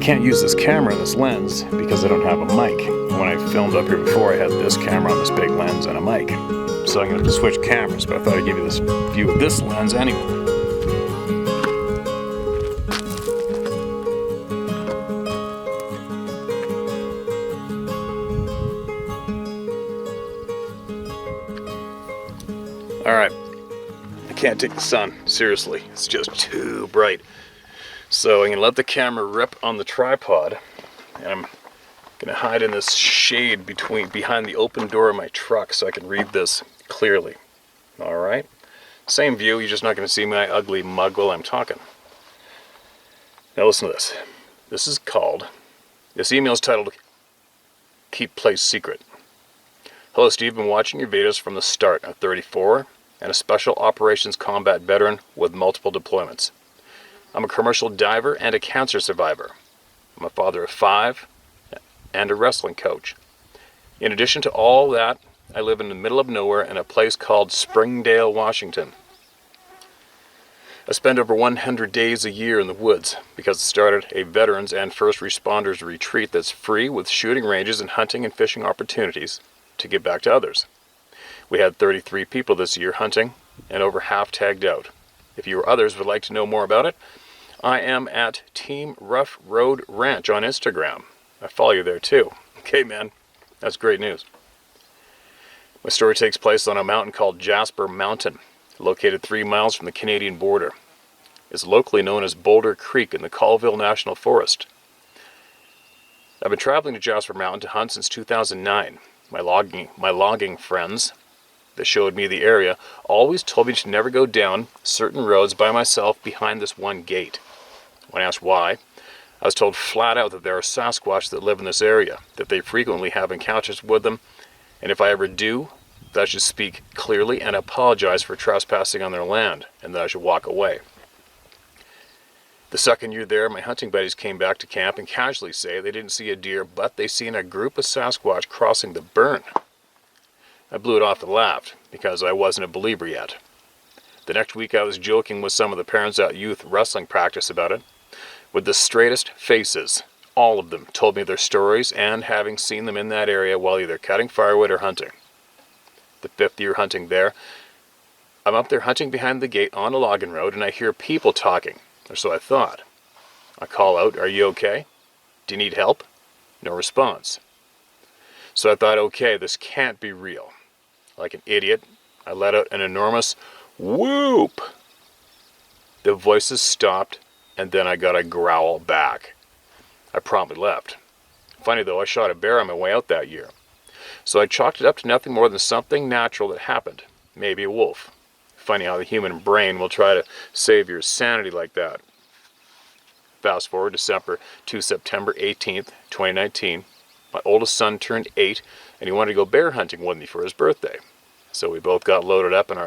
can't use this camera and this lens because I don't have a mic. When I filmed up here before, I had this camera on this big lens and a mic. So I'm going to have to switch cameras, but I thought I'd give you this view of this lens anyway. Alright, I can't take the sun, seriously, it's just too bright. So I'm going to let the camera rip on the tripod, and I'm going to hide in this shade behind the open door of my truck so I can read this clearly. Alright, same view, you're just not going to see my ugly mug while I'm talking. Now listen to this. This email is titled, Keep Place Secret. Hello Steve, been watching your videos from the start. I'm 34 and a Special Operations Combat veteran with multiple deployments. I'm a commercial diver and a cancer survivor. I'm a father of 5 and a wrestling coach. In addition to all that, I live in the middle of nowhere in a place called Springdale, Washington. I spend over 100 days a year in the woods because it started a veterans and first responders retreat that's free with shooting ranges and hunting and fishing opportunities to give back to others. We had 33 people this year hunting and over half tagged out. If you or others would like to know more about it, I am at Team Rough Road Ranch on Instagram. I follow you there too. Okay, man, that's great news. My story takes place on a mountain called Jasper Mountain, located 3 miles from the Canadian border. It's locally known as Boulder Creek in the Colville National Forest. I've been traveling to Jasper Mountain to hunt since 2009. My logging friends that showed me the area always told me to never go down certain roads by myself behind this one gate. When asked why, I was told flat out that there are Sasquatch that live in this area, that they frequently have encounters with them, and if I ever do, that I should speak clearly and apologize for trespassing on their land, and that I should walk away. The second year there, my hunting buddies came back to camp and casually say they didn't see a deer, but they seen a group of Sasquatch crossing the burn. I blew it off and laughed, because I wasn't a believer yet. The next week I was joking with some of the parents at youth wrestling practice about it. With the straightest faces, all of them told me their stories and having seen them in that area while either cutting firewood or hunting. The 5th year hunting there, I'm up there hunting behind the gate on a logging road and I hear people talking, or so I thought. I call out, "Are you okay? Do you need help?" No response. So I thought, okay, this can't be real. Like an idiot, I let out an enormous whoop. The voices stopped, and then I got a growl back. I promptly left. Funny though, I shot a bear on my way out that year. So I chalked it up to nothing more than something natural that happened. Maybe a wolf. Funny how the human brain will try to save your sanity like that. Fast forward to September 18th, 2019. My oldest son turned 8, and he wanted to go bear hunting with me for his birthday. So we both got loaded up in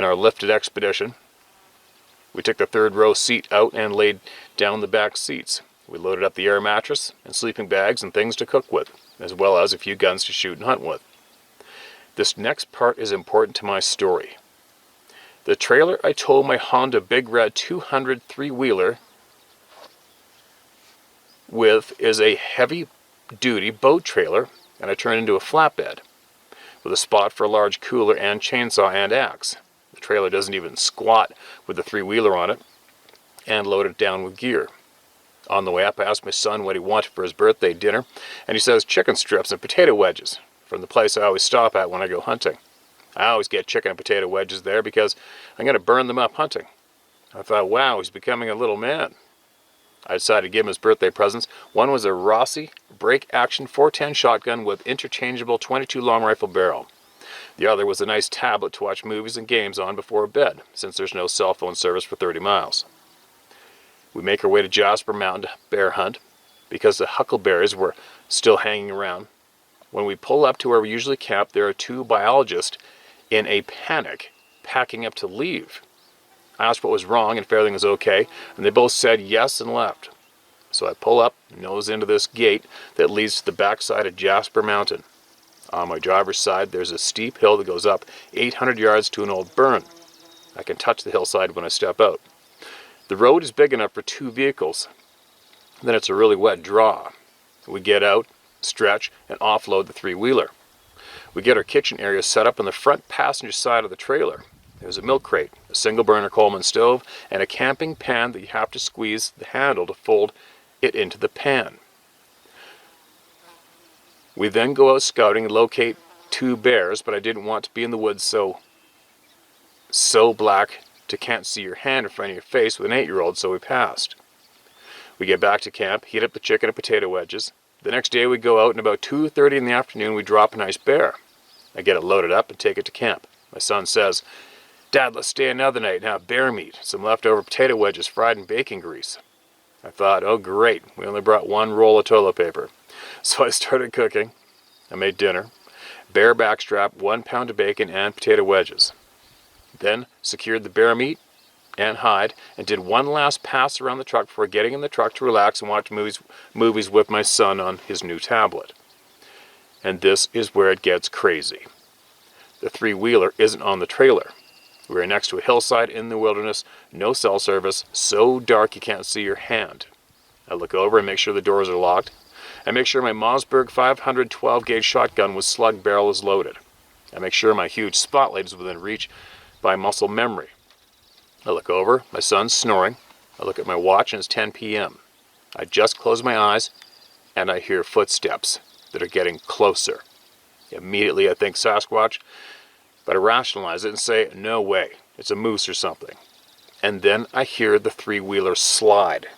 our lifted expedition. We took the 3rd row seat out and laid down the back seats. We loaded up the air mattress and sleeping bags and things to cook with, as well as a few guns to shoot and hunt with. This next part is important to my story. The trailer I towed my Honda Big Red 200 3-wheeler with is a heavy-duty boat trailer, and I turned into a flatbed with a spot for a large cooler and chainsaw and axe. The trailer doesn't even squat with the 3-wheeler on it, and loaded it down with gear. On the way up, I asked my son what he wanted for his birthday dinner, and he says chicken strips and potato wedges from the place I always stop at when I go hunting. I always get chicken and potato wedges there because I'm going to burn them up hunting. I thought, wow, he's becoming a little man. I decided to give him his birthday presents. One was a Rossi break-action 410 shotgun with interchangeable 22 long rifle barrel. The other was a nice tablet to watch movies and games on before bed, since there's no cell phone service for 30 miles. We make our way to Jasper Mountain to bear hunt, because the huckleberries were still hanging around. When we pull up to where we usually camp, there are 2 biologists in a panic, packing up to leave. I asked what was wrong and if everything was okay, and they both said yes and left. So I pull up, nose into this gate that leads to the backside of Jasper Mountain. On my driver's side, there's a steep hill that goes up 800 yards to an old burn. I can touch the hillside when I step out. The road is big enough for 2 vehicles, Then it's a really wet draw. We get out, stretch, and offload the three-wheeler. We get our kitchen area set up on the front passenger side of the trailer. There's a milk crate, a single burner Coleman stove, and a camping pan that you have to squeeze the handle to fold it into the pan. We then go out scouting and locate 2 bears, but I didn't want to be in the woods so black to can't see your hand in front of your face with an 8-year-old, so we passed. We get back to camp, heat up the chicken and potato wedges. The next day we go out, and about 2:30 in the afternoon we drop a nice bear. I get it loaded up and take it to camp. My son says, "Dad, let's stay another night and have bear meat, some leftover potato wedges fried in bacon grease." I thought, oh great, we only brought 1 roll of toilet paper. So I started cooking. I made dinner, bear backstrap, 1 pound of bacon, and potato wedges. Then secured the bear meat and hide and did one last pass around the truck before getting in the truck to relax and watch movies with my son on his new tablet. And this is where it gets crazy. The three-wheeler isn't on the trailer. We are next to a hillside in the wilderness, no cell service, so dark you can't see your hand. I look over and make sure the doors are locked. I make sure my Mossberg 512 gauge shotgun with slug barrel is loaded. I make sure my huge spotlight is within reach by muscle memory. I look over, my son's snoring. I look at my watch and it's 10 p.m. I just close my eyes and I hear footsteps that are getting closer. Immediately I think Sasquatch, but I rationalize it and say, no way, it's a moose or something. And then I hear the three-wheeler slide.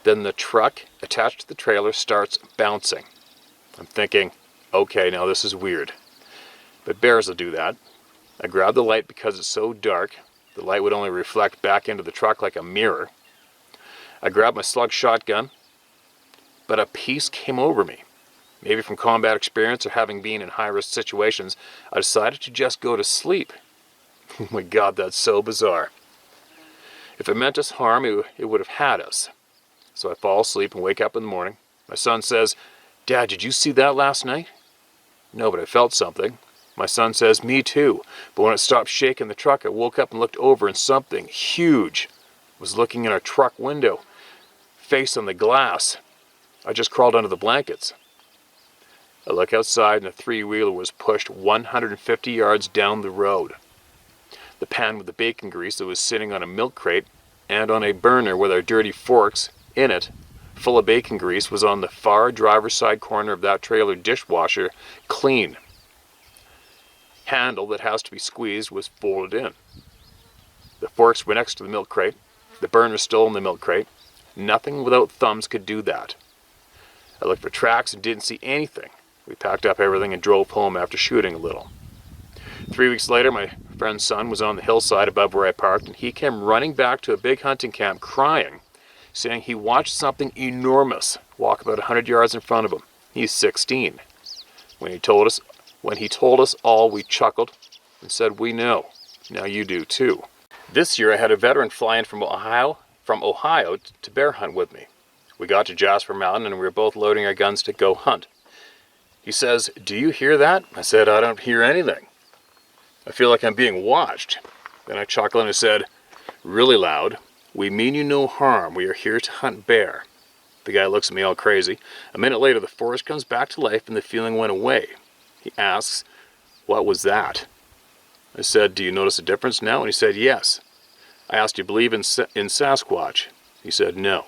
Then the truck attached to the trailer starts bouncing. I'm thinking, okay, now this is weird. But bears will do that. I grab the light because it's so dark. The light would only reflect back into the truck like a mirror. I grab my slug shotgun, but a peace came over me. Maybe from combat experience or having been in high-risk situations, I decided to just go to sleep. Oh my God, that's so bizarre. If it meant us harm, it would have had us. So I fall asleep and wake up in the morning. My son says, "Dad, did you see that last night?" "No, but I felt something." My son says, "Me too. But when it stopped shaking the truck, I woke up and looked over and something huge was looking in our truck window, face on the glass. I just crawled under the blankets." I look outside and the three-wheeler was pushed 150 yards down the road. The pan with the bacon grease that was sitting on a milk crate and on a burner with our dirty forks in it, full of bacon grease, was on the far driver's side corner of that trailer dishwasher, clean. Handle that has to be squeezed was folded in. The forks were next to the milk crate. The burner still in the milk crate. Nothing without thumbs could do that. I looked for tracks and didn't see anything. We packed up everything and drove home after shooting a little. 3 weeks later, my friend's son was on the hillside above where I parked, and he came running back to a big hunting camp crying, saying he watched something enormous walk about 100 yards in front of him. He's 16. When he told us all, we chuckled and said, "We know. Now you do too." This year I had a veteran fly in from Ohio to bear hunt with me. We got to Jasper Mountain and we were both loading our guns to go hunt. He says, "Do you hear that?" I said, "I don't hear anything. I feel like I'm being watched." Then I chuckled and I said, really loud, "We mean you no harm. We are here to hunt bear." The guy looks at me all crazy. A minute later the forest comes back to life and the feeling went away. He asks, "What was that?" I said, "Do you notice a difference now?" And he said, "Yes." I asked, "Do you believe in Sasquatch?" He said, "No."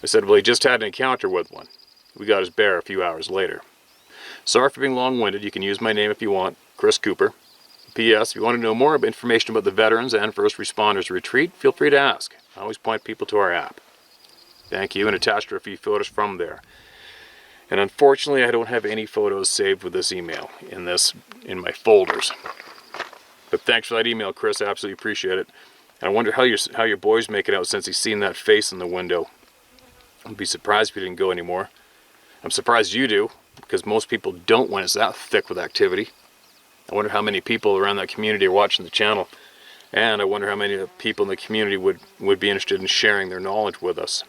I said, "Well, he just had an encounter with one." We got his bear a few hours later. Sorry for being long-winded. You can use my name if you want, Chris Cooper. P.S. If you want to know more about information about the Veterans and First Responders Retreat, feel free to ask. I always point people to our app. Thank you, and attached are a few photos from there. And unfortunately, I don't have any photos saved with this email in my folders. But thanks for that email, Chris. I absolutely appreciate it. And I wonder how your boy's making out since he's seen that face in the window. I'd be surprised if he didn't go anymore. I'm surprised you do, because most people don't when it's that thick with activity. I wonder how many people around that community are watching the channel. And I wonder how many people in the community would be interested in sharing their knowledge with us.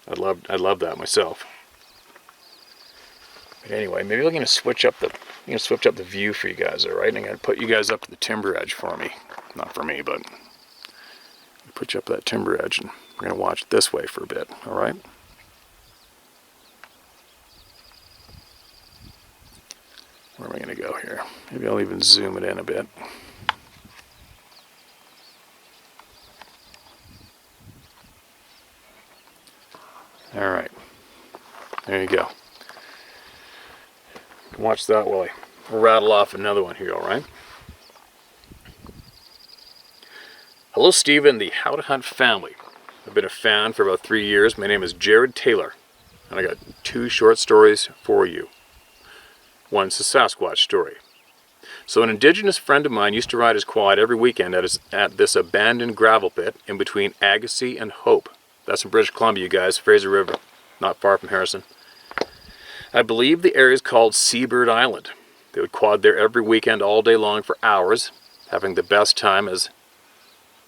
I'd love that myself. But anyway, maybe we're gonna switch up the view for you guys, all right? I'm gonna put you guys up to the timber edge for me. Not for me, but put you up that timber edge, and we're going to watch this way for a bit, all right? Where am I going to go here? Maybe I'll even zoom it in a bit. All right, there you go. Watch that while I rattle off another one here, all right? Hello, Steve and the Howtohunt family. I've been a fan for about 3 years. My name is Jared Taylor, and I got 2 short stories for you. One's a Sasquatch story. So an indigenous friend of mine used to ride his quad every weekend at this abandoned gravel pit in between Agassiz and Hope. That's in British Columbia, you guys, Fraser River, not far from Harrison. I believe the area is called Seabird Island. They would quad there every weekend all day long for hours, having the best time as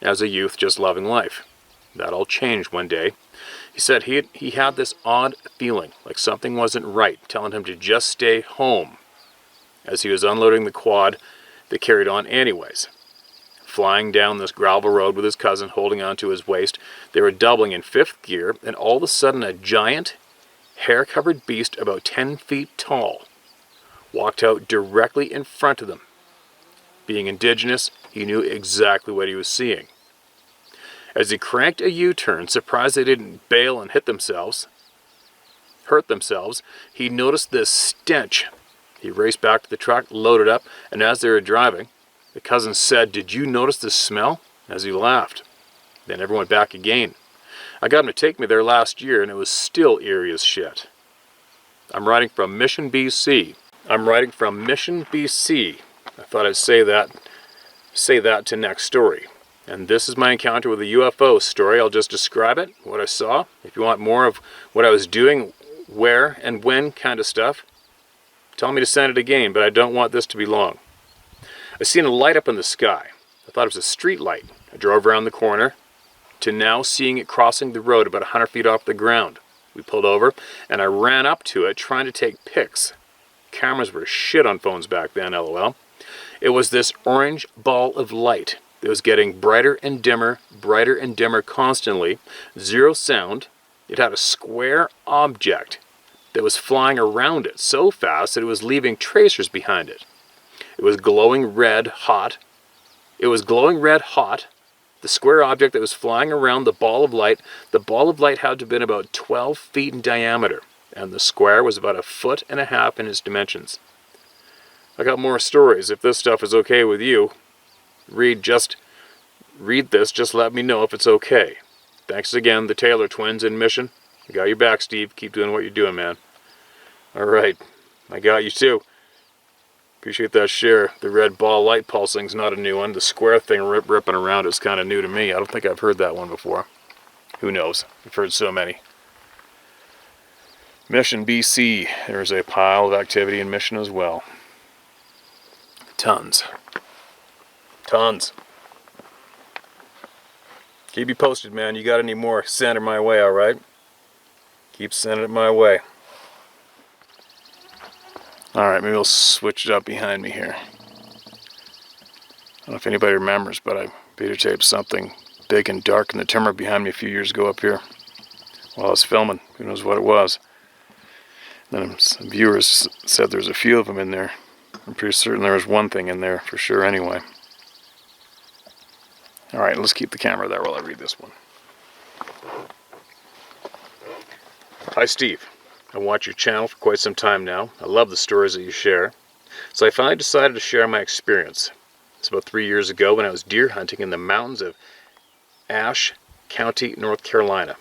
a youth, just loving life. That all changed one day. He said he had this odd feeling, like something wasn't right, telling him to just stay home. As he was unloading the quad, they carried on anyways. Flying down this gravel road with his cousin holding onto his waist, they were doubling in 5th gear, and all of a sudden a giant, hair-covered beast about 10 feet tall walked out directly in front of them. Being indigenous, he knew exactly what he was seeing. As he cranked a U-turn, surprised they didn't bail and hurt themselves, he noticed this stench. He raced back to the truck, loaded up, and as they were driving, the cousin said, "Did you notice the smell?" as he laughed. Then everyone went back again. I got him to take me there last year, and it was still eerie as shit. I'm writing from Mission, BC. I thought I'd say that to next story. And this is my encounter with a UFO story. I'll just describe it, what I saw. If you want more of what I was doing, where and when kind of stuff, tell me to send it again, but I don't want this to be long. I seen a light up in the sky. I thought it was a street light. I drove around the corner to now seeing it crossing the road about 100 feet off the ground. We pulled over, and I ran up to it trying to take pics. Cameras were shit on phones back then, LOL. It was this orange ball of light. It was getting brighter and dimmer constantly. Zero sound. It had a square object that was flying around it so fast that it was leaving tracers behind it. It was glowing red hot. The square object that was flying around the ball of light had to have been about 12 feet in diameter, and the square was about 1.5 feet in its dimensions. I got more stories. If this stuff is okay with you, read this, just let me know if it's okay. Thanks again, the Taylor twins in Mission. I got your back, Steve. Keep doing what you're doing, man. Alright, I got you too. Appreciate that share. The red ball light pulsing's not a new one. The square thing ripping around is kind of new to me. I don't think I've heard that one before. Who knows? I've heard so many. Mission, BC. There's a pile of activity in Mission as well. Tons. Keep you posted, man. You got any more, send it my way, alright? Keep sending it my way. Alright, maybe we'll switch it up behind me here. I don't know if anybody remembers, but I videotaped something big and dark in the timber behind me a few years ago up here while I was filming. Who knows what it was. Then some viewers said there's a few of them in there. I'm pretty certain there was one thing in there for sure anyway. Alright, let's keep the camera there while I read this one. Hi, Steve. I watch your channel for quite some time now. I love the stories that you share. So I finally decided to share my experience. It's about 3 years ago when I was deer hunting in the mountains of Ashe County, North Carolina.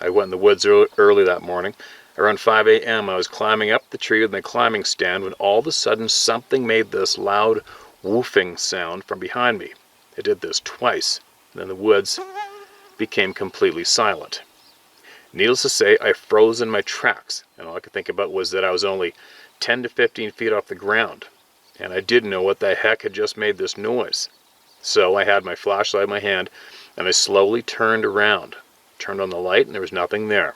I went in the woods early that morning. Around 5 a.m. I was climbing up the tree with my climbing stand when all of a sudden something made this loud woofing sound from behind me. It did this twice, and then the woods became completely silent. Needless to say, I froze in my tracks, and all I could think about was that I was only 10 to 15 feet off the ground, and I didn't know what the heck had just made this noise. So I had my flashlight in my hand, and I slowly turned around, turned on the light, and there was nothing there.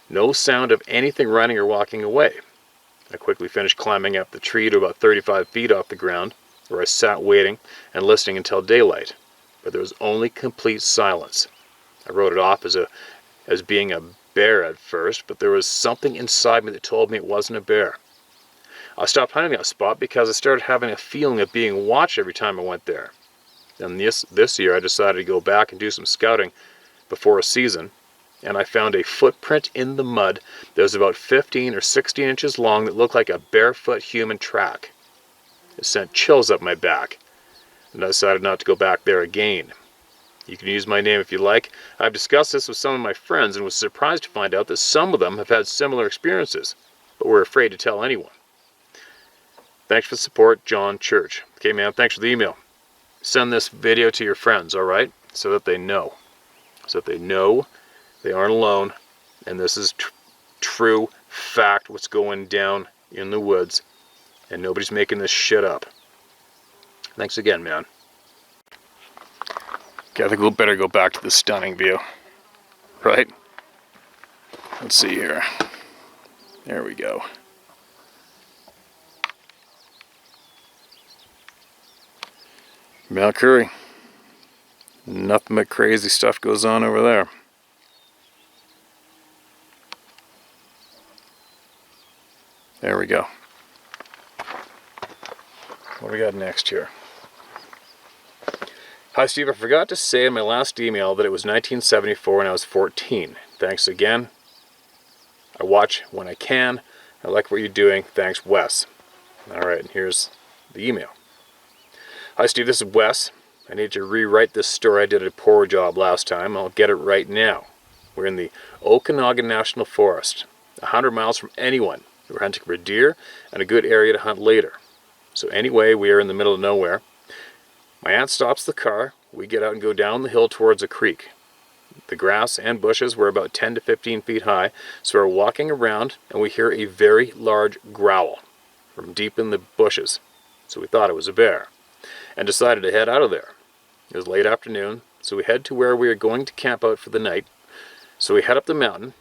No sound of anything running or walking away. I quickly finished climbing up the tree to about 35 feet off the ground, where I sat waiting and listening until daylight. but there was only complete silence. I wrote it off as being a bear at first, but there was something inside me that told me it wasn't a bear. I stopped hunting that spot because I started having a feeling of being watched every time I went there. And this year I decided to go back and do some scouting before a season, and I found a footprint in the mud that was about 15 or 16 inches long that looked like a barefoot human track. It sent chills up my back, and I decided not to go back there again. You can use my name if you like. I've discussed this with some of my friends and was surprised to find out that some of them have had similar experiences, but were afraid to tell anyone. Thanks for the support, John Church. Okay, man, thanks for the email. Send this video to your friends, all right? So that they know. So that they know they aren't alone, and this is true fact, what's going down in the woods, and nobody's making this shit up. Thanks again, man. Okay, I think we'll better go back to the stunning view. Right? Let's see here. There we go. Mount Curry. Nothing but crazy stuff goes on over there. There we go. What do we got next here? Hi Steve, I forgot to say in my last email that it was 1974 and I was 14. Thanks again. I watch when I can. I like what you're doing. Thanks, Wes. Alright, and here's the email. Hi Steve, this is Wes. I need to rewrite this story. I did a poor job last time. I'll get it right now. We're in the Okanagan National Forest, 100 miles from anyone. We're hunting for deer and a good area to hunt later. So anyway, we are in the middle of nowhere. My aunt stops the car. We get out and go down the hill towards a creek. The grass and bushes were about 10 to 15 feet high, so we're walking around and we hear a very large growl from deep in the bushes. So we thought it was a bear and decided to head out of there. It was late afternoon, so we head to where we are going to camp out for the night. So we head up the mountain.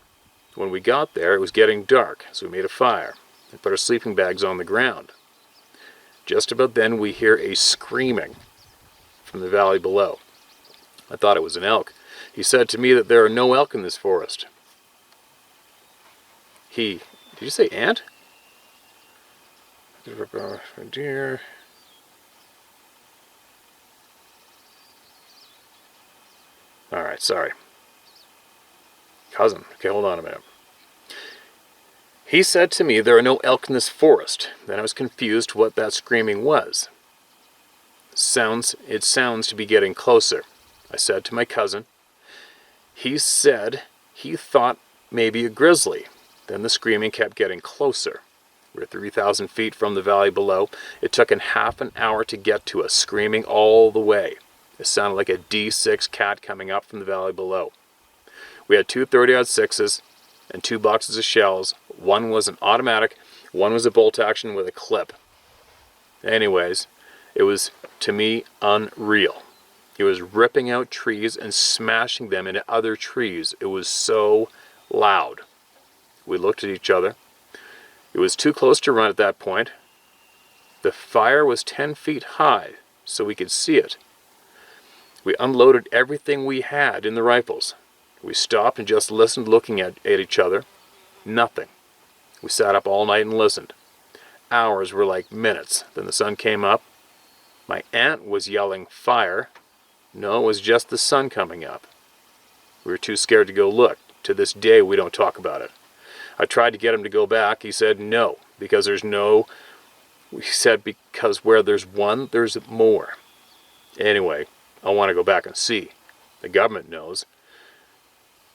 When we got there, it was getting dark, so we made a fire and put our sleeping bags on the ground. Just about then, we hear a screaming from the valley below. I thought it was an elk. He said to me that there are no elk in this forest. Did you say ant? Deer. Alright, sorry. Cousin. Okay, hold on a minute. He said to me there are no elk in this forest. Then I was confused what that screaming was. It sounds to be getting closer. I said to my cousin. He said he thought maybe a grizzly. Then the screaming kept getting closer. We're 3,000 feet from the valley below. It took half an hour to get to us, screaming all the way. It sounded like a D6 cat coming up from the valley below. We had two 30-06s and 2 boxes of shells. One was an automatic, one was a bolt action with a clip. Anyways, it was, to me, unreal. It was ripping out trees and smashing them into other trees. It was so loud. We looked at each other. It was too close to run at that point. The fire was 10 feet high, so we could see it. We unloaded everything we had in the rifles. We stopped and just listened, looking at each other. Nothing. We sat up all night and listened. Hours were like minutes. Then the sun came up. My aunt was yelling, "Fire." No, it was just the sun coming up. We were too scared to go look. To this day, we don't talk about it. I tried to get him to go back. He said no, because there's no... We said because where there's one, there's more. Anyway, I want to go back and see. The government knows.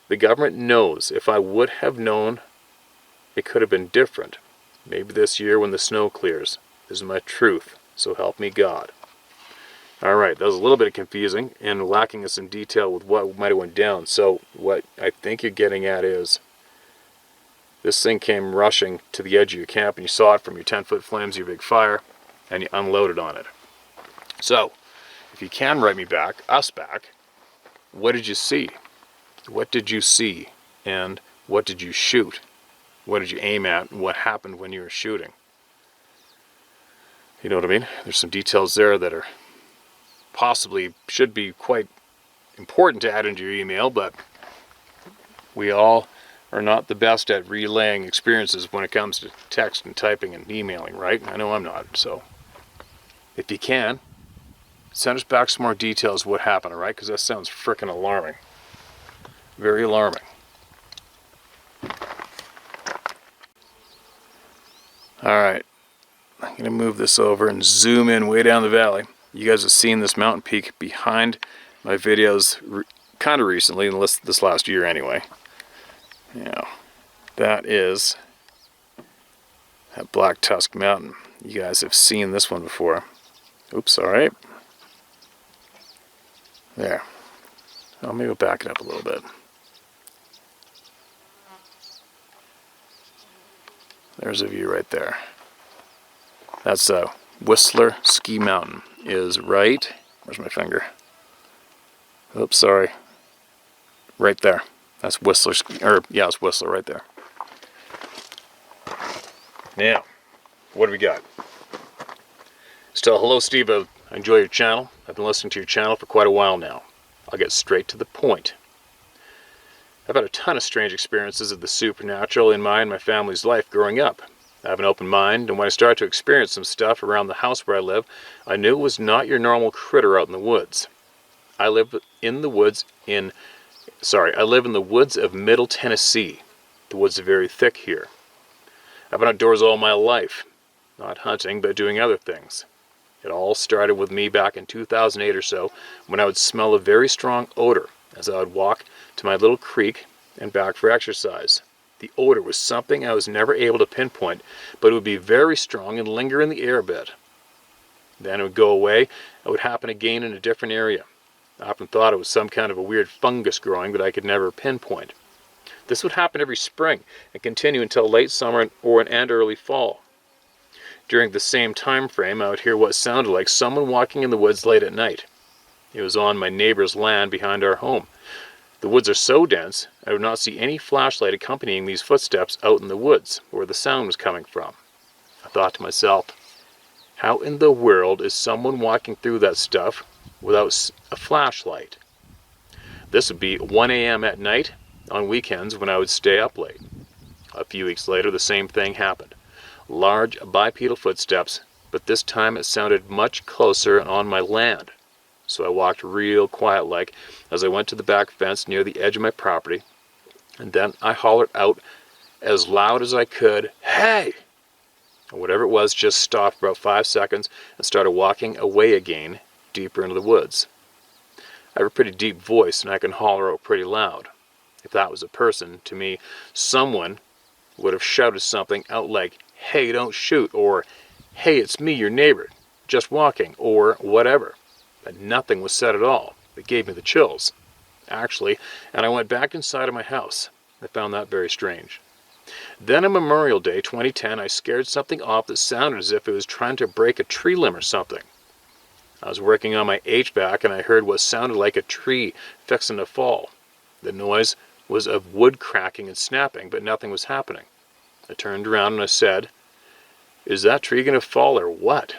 The government knows. If I would have known, it could have been different. Maybe this year when the snow clears. This is my truth, so help me God. Alright, that was a little bit confusing and lacking in some detail with what might have went down. So what I think you're getting at is this thing came rushing to the edge of your camp and you saw it from your 10-foot flames, your big fire, and you unloaded on it. So, if you can write me back, us back, what did you see? What did you see? And what did you shoot? What did you aim at? And what happened when you were shooting? You know what I mean? There's some details there that are possibly should be quite important to add into your email, but we all are not the best at relaying experiences when it comes to text and typing and emailing, right? I know I'm not. So if you can, send us back some more details of what happened, all right? Because that sounds frickin' alarming. Very alarming. Alright, I'm going to move this over and zoom in way down the valley. You guys have seen this mountain peak behind my videos kind of recently, this last year anyway. Now, that is that Black Tusk Mountain. You guys have seen this one before. Oops, alright. There. Oh, maybe we'll back it up a little bit. There's a view right there. That's Whistler Ski Mountain is right. Where's my finger? Oops, sorry. Right there. That's Whistler yeah, it's Whistler right there. Now, what do we got? Still, hello Steve, I enjoy your channel. I've been listening to your channel for quite a while now. I'll get straight to the point. I've had a ton of strange experiences of the supernatural in my and my family's life growing up. I have an open mind, and when I started to experience some stuff around the house where I live, I knew it was not your normal critter out in the woods. I live in the woods of Middle Tennessee. The woods are very thick here. I've been outdoors all my life, not hunting, but doing other things. It all started with me back in 2008 or so, when I would smell a very strong odor as I would walk to my little creek and back for exercise. The odor was something I was never able to pinpoint, but it would be very strong and linger in the air a bit. Then it would go away. It would happen again in a different area. I often thought it was some kind of a weird fungus growing, but I could never pinpoint. This would happen every spring and continue until late summer and early fall. During the same time frame, I would hear what sounded like someone walking in the woods late at night. It was on my neighbor's land behind our home. The woods are so dense, I would not see any flashlight accompanying these footsteps out in the woods where the sound was coming from. I thought to myself, how in the world is someone walking through that stuff without a flashlight? This would be 1 a.m. at night on weekends when I would stay up late. A few weeks later, the same thing happened. Large bipedal footsteps, but this time it sounded much closer and on my land. So I walked real quiet-like as I went to the back fence near the edge of my property, and then I hollered out as loud as I could, "Hey!" And whatever it was just stopped for about 5 seconds and started walking away again, deeper into the woods. I have a pretty deep voice and I can holler out pretty loud. If that was a person, to me, someone would have shouted something out like, "Hey, don't shoot," or "Hey, it's me, your neighbor, just walking," or whatever. But nothing was said at all. It gave me the chills, actually, and I went back inside of my house. I found that very strange. Then on Memorial Day 2010, I scared something off that sounded as if it was trying to break a tree limb or something. I was working on my HVAC and I heard what sounded like a tree fixing to fall. The noise was of wood cracking and snapping, but nothing was happening. I turned around and I said, "Is that tree going to fall or what?"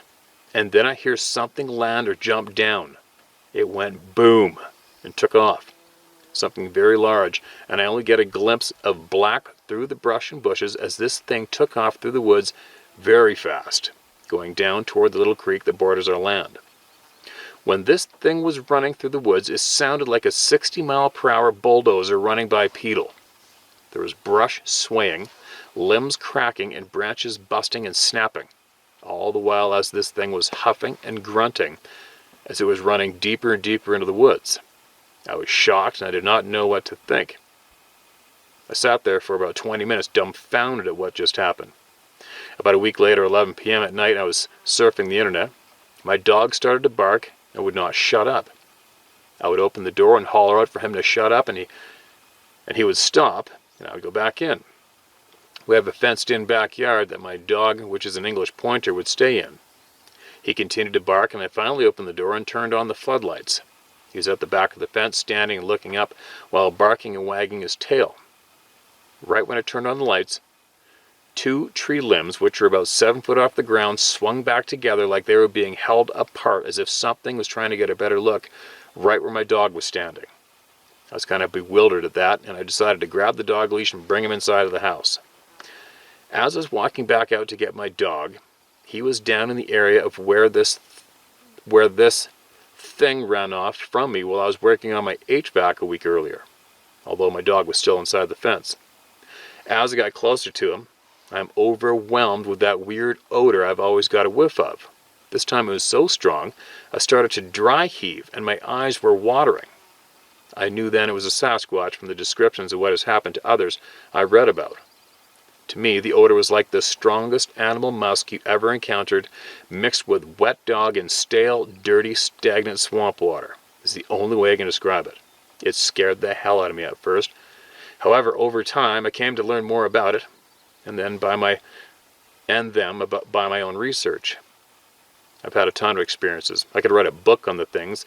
And then I hear something land or jump down. It went boom and took off. Something very large, and I only get a glimpse of black through the brush and bushes as this thing took off through the woods very fast, going down toward the little creek that borders our land. When this thing was running through the woods, it sounded like a 60-mile-per-hour bulldozer running bipedal. There was brush swaying, limbs cracking, and branches busting and snapping, all the while as this thing was huffing and grunting as it was running deeper and deeper into the woods. I was shocked and I did not know what to think. I sat there for about 20 minutes dumbfounded at what just happened. About a week later, 11 p.m. at night, I was surfing the internet. My dog started to bark and would not shut up. I would open the door and holler out for him to shut up, and he would stop, and I would go back in. We have a fenced-in backyard that my dog, which is an English pointer, would stay in. He continued to bark, and I finally opened the door and turned on the floodlights. He was at the back of the fence, standing and looking up while barking and wagging his tail. Right when I turned on the lights, Two tree limbs, which were about 7 foot off the ground, swung back together like they were being held apart, as if something was trying to get a better look right where my dog was standing. I was kind of bewildered at that, and I decided to grab the dog leash and bring him inside of the house. As I was walking back out to get my dog, he was down in the area of where this thing ran off from me while I was working on my HVAC a week earlier, although my dog was still inside the fence. As I got closer to him, I'm overwhelmed with that weird odor I've always got a whiff of. This time it was so strong, I started to dry heave and my eyes were watering. I knew then it was a Sasquatch from the descriptions of what has happened to others I read about. To me, the odor was like the strongest animal musk you ever encountered, mixed with wet dog and stale, dirty, stagnant swamp water. Is the only way I can describe it. It scared the hell out of me at first. However, over time, I came to learn more about it, and then by my own research. I've had a ton of experiences. I could write a book on the things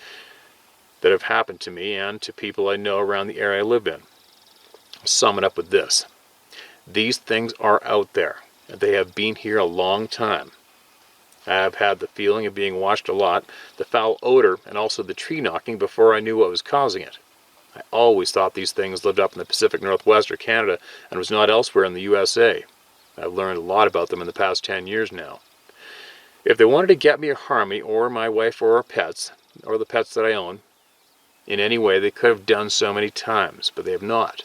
that have happened to me and to people I know around the area I live in. I'll sum it up with this. These things are out there, and they have been here a long time. I have had the feeling of being watched a lot, the foul odor, and also the tree knocking before I knew what was causing it. I always thought these things lived up in the Pacific Northwest or Canada and was not elsewhere in the USA. I've learned a lot about them in the past 10 years now. If they wanted to get me or harm me, or my wife or our pets, or the pets that I own, in any way they could have done so many times, but they have not.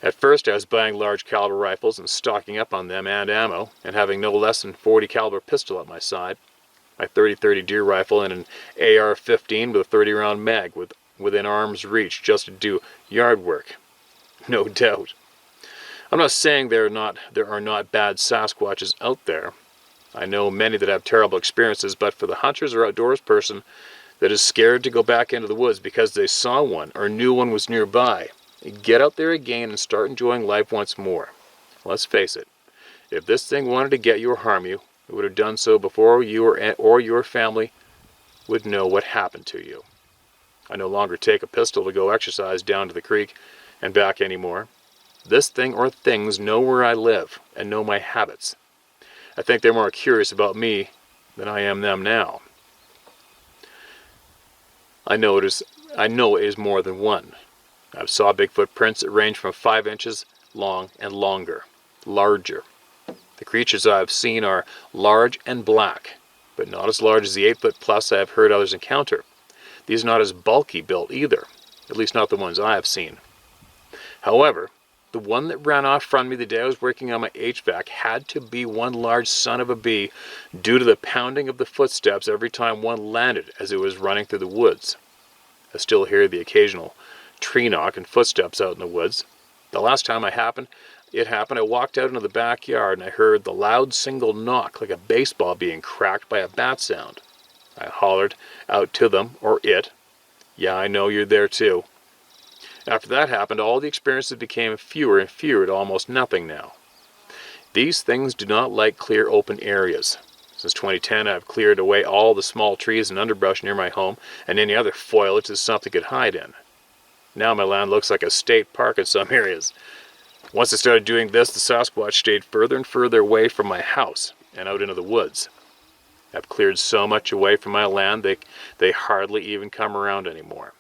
At first I was buying large caliber rifles and stocking up on them and ammo, and having no less than 40 caliber pistol at my side, my 30-30 deer rifle and an AR-15 with a 30 round mag within arm's reach just to do yard work. No doubt. I'm not saying there are not bad Sasquatches out there. I know many that have terrible experiences, but for the hunters or outdoors person that is scared to go back into the woods because they saw one or knew one was nearby, get out there again and start enjoying life once more. Let's face it, if this thing wanted to get you or harm you, it would have done so before you or your family would know what happened to you. I no longer take a pistol to go exercise down to the creek and back anymore. This thing or things know where I live and know my habits. I think they're more curious about me than I am them now. I know it is more than one. I've saw Bigfoot prints that range from 5 inches long and larger. The creatures I have seen are large and black, but not as large as the 8 foot plus I have heard others encounter. These are not as bulky built either, at least not the ones I have seen. However, the one that ran off from me the day I was working on my HVAC had to be one large son of a bee due to the pounding of the footsteps every time one landed as it was running through the woods. I still hear the occasional tree knock and footsteps out in the woods. The last time it happened, I walked out into the backyard and I heard the loud single knock like a baseball being cracked by a bat sound. I hollered out to them, or it, "Yeah, I know you're there too." After that happened, all the experiences became fewer and fewer to almost nothing now. These things do not like clear open areas. Since 2010, I have cleared away all the small trees and underbrush near my home and any other foliage that something could hide in. Now my land looks like a state park in some areas. Once I started doing this, the Sasquatch stayed further and further away from my house and out into the woods. I've cleared so much away from my land they hardly even come around anymore.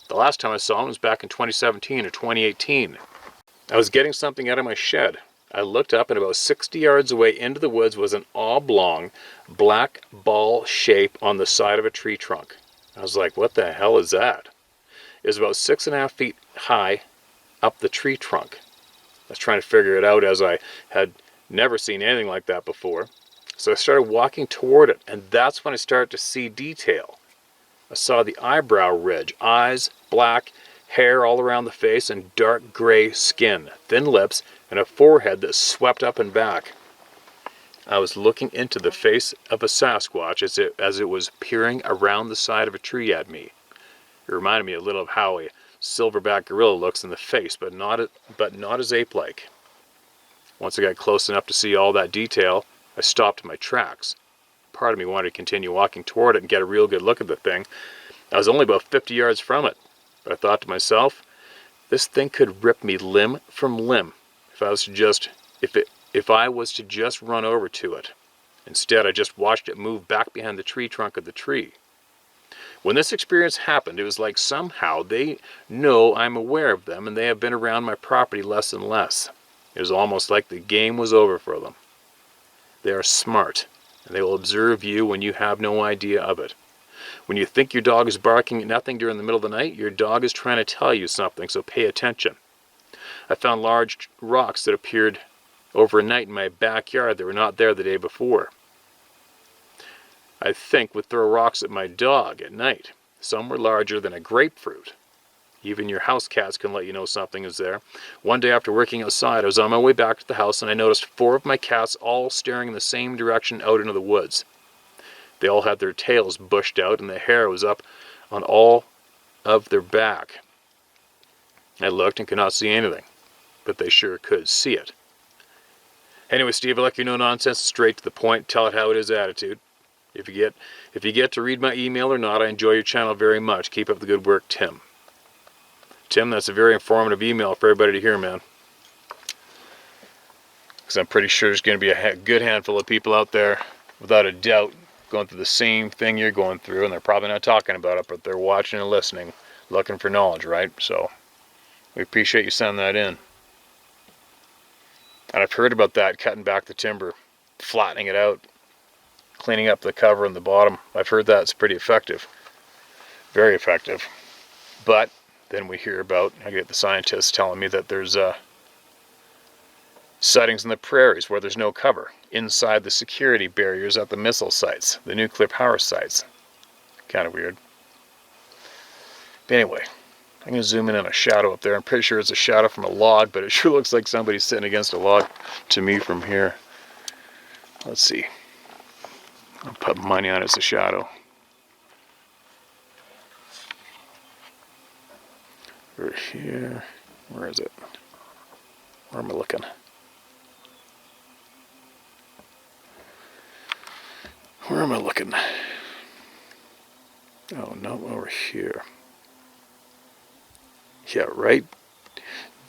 The last time I saw them was back in 2017 or 2018. I was getting something out of my shed. I looked up and about 60 yards away into the woods was an oblong black ball shape on the side of a tree trunk. I was like, what the hell is that? It was about 6.5 feet high up the tree trunk. I was trying to figure it out as I had never seen anything like that before. So I started walking toward it, and that's when I started to see detail. I saw the eyebrow ridge, eyes, black, hair all around the face, and dark gray skin, thin lips, and a forehead that swept up and back. I was looking into the face of a Sasquatch as it was peering around the side of a tree at me. It reminded me a little of how a silverback gorilla looks in the face, but not as ape-like. Once I got close enough to see all that detail, I stopped in my tracks. Part of me wanted to continue walking toward it and get a real good look at the thing. I was only about 50 yards from it, but I thought to myself, this thing could rip me limb from limb if I was to just If I was to just run over to it, instead I just watched it move back behind the tree trunk of the tree. When this experience happened, it was like somehow they know I'm aware of them and they have been around my property less and less. It was almost like the game was over for them. They are smart, and they will observe you when you have no idea of it. When you think your dog is barking at nothing during the middle of the night, your dog is trying to tell you something, so pay attention. I found large rocks that appeared overnight in my backyard that were not there the day before. I think would throw rocks at my dog at night. Some were larger than a grapefruit. Even your house cats can let you know something is there. One day after working outside, I was on my way back to the house and I noticed 4 of my cats all staring in the same direction out into the woods. They all had their tails bushed out and the hair was up on all of their back. I looked and could not see anything, but they sure could see it. Anyway, Steve, I like your no nonsense, straight to the point, tell it how it is attitude. If you get to read my email or not, I enjoy your channel very much. Keep up the good work, Tim. Tim, that's a very informative email for everybody to hear, man. Because I'm pretty sure there's going to be a good handful of people out there, without a doubt, going through the same thing you're going through, and they're probably not talking about it, but they're watching and listening, looking for knowledge, right? So, we appreciate you sending that in. And I've heard about that, cutting back the timber, flattening it out, cleaning up the cover and the bottom. I've heard that's pretty effective. Very effective. But then we hear about, I get the scientists telling me that there's sightings in the prairies where there's no cover, inside the security barriers at the missile sites, the nuclear power sites. Kind of weird. But anyway, I'm going to zoom in on a shadow up there. I'm pretty sure it's a shadow from a log, but it sure looks like somebody's sitting against a log to me from here. Let's see. I'll put money on it's a shadow. Over here. Where is it? Where am I looking? Where am I looking? Oh no, over here. Yeah, right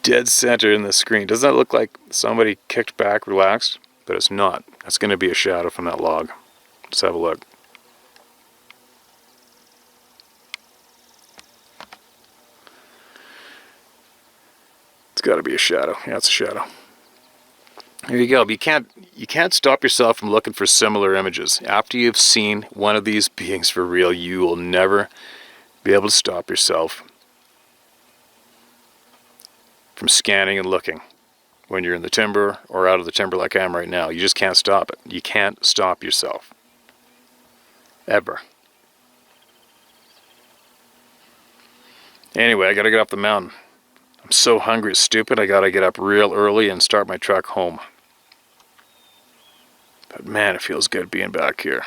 dead center in the screen. Doesn't that look like somebody kicked back, relaxed? But it's not. That's going to be a shadow from that log. Let's have a look. It's got to be a shadow. Yeah, it's a shadow. There you go. But you can't stop yourself from looking for similar images. After you've seen one of these beings for real, you will never be able to stop yourself from scanning and looking when you're in the timber or out of the timber like I am right now. You just can't stop it. You can't stop yourself. Ever. Anyway, I gotta get up the mountain. I'm so hungry, it's stupid. I gotta get up real early and start my trek home. But man, it feels good being back here.